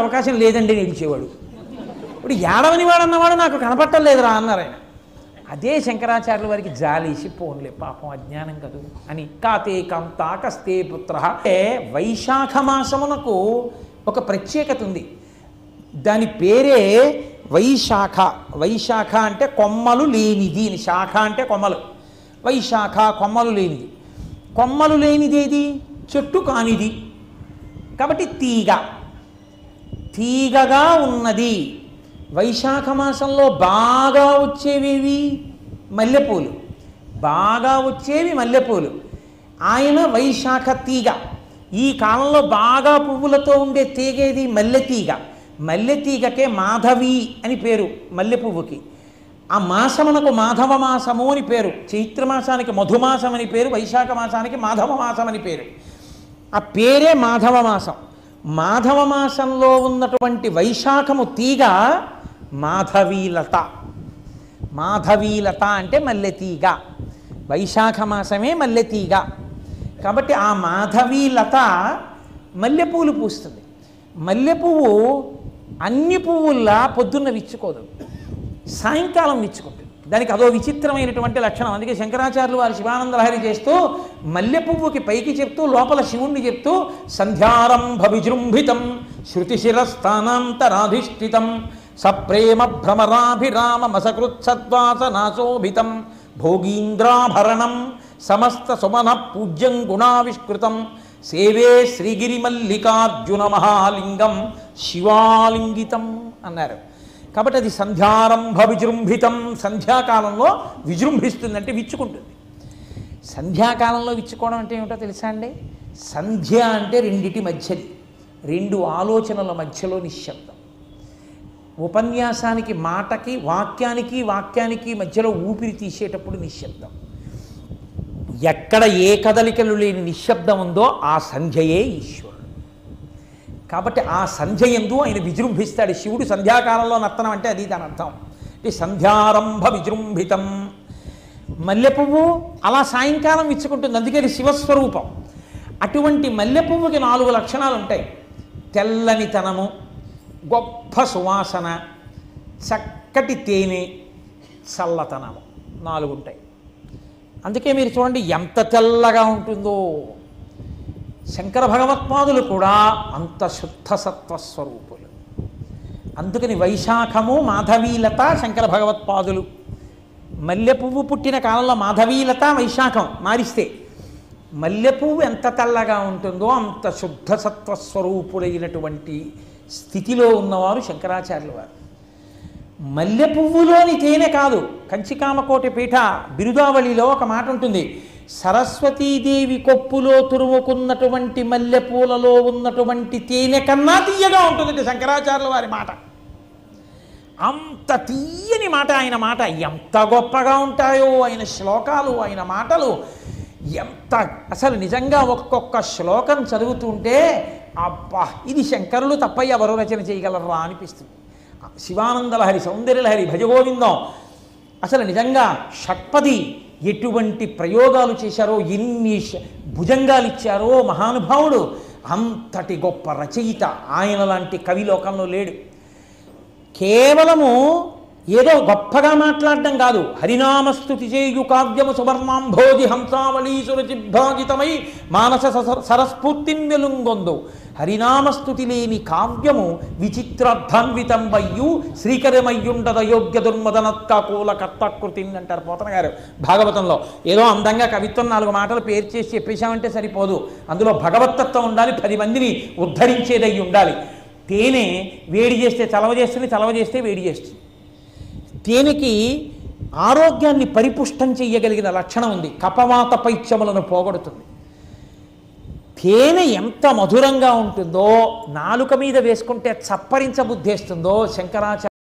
అవకాశం లేదండి నిలిచేవాడు. ఇప్పుడు ఏడవని వాడు అన్నవాడు నాకు కనపట్టలేదురా అన్నారు ఆయన. అదే శంకరాచార్యుల వారికి జాలేసి పోన్లే పాపం అజ్ఞానం కదూ అని కాతే కాంతా కస్తే పుత్ర. అంటే వైశాఖ మాసమునకు ఒక ప్రత్యేకత ఉంది. దాని పేరే వైశాఖ. వైశాఖ అంటే కొమ్మలు లేనిది అని, శాఖ అంటే కొమ్మలు. వైశాఖ కొమ్మలు లేనిది. కొమ్మలు లేనిది ఏది? చెట్టు కానిది. కాబట్టి తీగ, తీగగా ఉన్నది. వైశాఖ మాసంలో బాగా వచ్చేవి మల్లెపూలు, బాగా వచ్చేవి మల్లెపూలు. ఆయన వైశాఖ తీగ. ఈ కాలంలో బాగా పువ్వులతో ఉండే తీగేది మల్లె తీగ. మల్లె తీగకే మాధవి అని పేరు మల్లె పువ్వుకి. ఆ మాసమునకు మాధవ మాసము అని పేరు. చైత్రమాసానికి మధుమాసం అని పేరు, వైశాఖ మాసానికి మాధవ మాసం అని పేరు. ఆ పేరే మాధవ మాసం. మాధవ మాసంలో ఉన్నటువంటి వైశాఖము తీగ మాధవీలత. మాధవీలత అంటే మల్లెతీగ. వైశాఖ మాసమే మల్లెతీగ. కాబట్టి ఆ మాధవీలత మల్లెపూలు పూస్తుంది. మల్లెపువ్వు అన్ని పువ్వుల్లా పొద్దున్న విచ్చుకోదు, సాయంకాలం విచ్చుకుంటుంది. దానికి అదో విచిత్రమైనటువంటి లక్షణం. అందుకే శంకరాచార్యులు వారు శివానంద లహరి చేస్తూ మల్లె పువ్వుకి పైకి చెప్తూ లోపల శివుణ్ణి చెప్తూ సంధ్యారంభ విజృంభితం శృతిశిరస్థానాంతరాధిష్ఠితం సప్రేమ భ్రమరాభిరామ మసకృత్సద్వాసనాశోభితం భోగీంద్రాభరణం సమస్త సుమన పూజ్యం గుణావిష్కృతం సేవే శ్రీగిరిమల్లికార్జున మహాలింగం శివాలింగితం అన్నారు. కాబట్టి అది సంధ్యారంభ విజృంభితం. సంధ్యాకాలంలో విజృంభిస్తుందంటే విచ్చుకుంటుంది. సంధ్యాకాలంలో విచ్చుకోవడం అంటే ఏమిటో తెలుసా అండి? సంధ్య అంటే రెండిటి మధ్యది, రెండు ఆలోచనల మధ్యలో నిశ్శబ్దం. ఉపన్యాసానికి మాటకి వాక్యానికి మధ్యలో ఊపిరి తీసేటప్పుడు నిశ్శబ్దం. ఎక్కడ ఏ కదలికలు లేని నిశ్శబ్దం ఉందో ఆ సంధ్యయే ఈశ్వరుడు. కాబట్టి ఆ సంధ్య యందు ఆయన విజృంభిస్తాడు. శివుడు సంధ్యాకాలంలో నర్తనం అంటే అది దాని అర్థం. అంటే సంధ్యారంభ విజృంభితం. మల్లె పువ్వు అలా సాయంకాలం విచ్చుకుంటుంది, అందుకే అది శివస్వరూపం. అటువంటి మల్లె పువ్వుకి 4 లక్షణాలు ఉంటాయి. తెల్లనితనము, గొప్ప సువాసన, చక్కటి తేనె, చల్లతనము, 4 ఉంటాయి. అందుకే మీరు చూడండి ఎంత తెల్లగా ఉంటుందో. శంకర భగవత్పాదులు కూడా అంత శుద్ధ సత్వస్వరూపులు. అందుకని వైశాఖము మాధవీలత శంకర భగవత్పాదులు. మల్లె పువ్వు పుట్టిన కాలంలో మాధవీలత వైశాఖం మారిస్తే మల్లె పువ్వు ఎంత తెల్లగా ఉంటుందో అంత శుద్ధ సత్వస్వరూపుడైనటువంటి స్థితిలో ఉన్నవారు శంకరాచార్యుల వారు. మల్లె పువ్వులోని తేనె కాదు. కంచికామకోటి పీఠ బిరుదావళిలో ఒక మాట ఉంటుంది, సరస్వతీదేవి కొప్పులో తురుముకున్నటువంటి మల్లెపూలలో ఉన్నటువంటి తేనె కన్నా తీయగా ఉంటుంది శంకరాచార్యుల వారి మాట. అంత తీయని మాట ఆయన మాట. ఎంత గొప్పగా ఉంటాయో ఆయన శ్లోకాలు, ఆయన మాటలు. ఎంత అసలు నిజంగా ఒక్కొక్క శ్లోకం చదువుతుంటే అబ్బా ఇది శంకరులు తప్ప ఎవరు రచన చేయగలరా అనిపిస్తుంది. శివానందలహరి, సౌందర్యలహరి, భజగోవిందం, అసలు నిజంగా షట్పది ఎటువంటి ప్రయోగాలు చేశారో, ఎన్ని భుజంగాలు ఇచ్చారో మహానుభావుడు. అంతటి గొప్ప రచయిత ఆయన లాంటి కవి లోకంలో లేడు. కేవలము ఏదో గొప్పగా మాట్లాడడం కాదు, హరినామస్తుతి చేయు కావ్యము సువర్ణాంభోజి హంసావళీసురచిభాజితమై మానస సరస్ఫూర్తిన్ వెలుంగొందు. హరినామస్తుతి లేని కావ్యము విచిత్రార్థాన్వితం వయ్యు శ్రీకరమయ్యుండద యోగ్య దుర్మదనత్కాకూల కర్తాకృతి అంటారు పోతన గారు భాగవతంలో. ఏదో అందంగా కవిత్వం 4 మాటలు పేరు చేసి చెప్పేశామంటే సరిపోదు. అందులో భగవత్తత్వం ఉండాలి, 10 మందిని ఉద్ధరించేదై ఉండాలి. తేనె వేడి చేస్తే చలవ చేస్తుంది, చలవ చేస్తే వేడి చేస్తుంది. తేనెకి ఆరోగ్యాన్ని పరిపుష్టం చెయ్యగలిగిన లక్షణం ఉంది, కపవాత పైత్యములను పోగొడుతుంది. తేనె ఎంత మధురంగా ఉంటుందో, నాలుక మీద వేసుకుంటే చప్పరించబుద్ధేస్తుందో శంకరాచార్య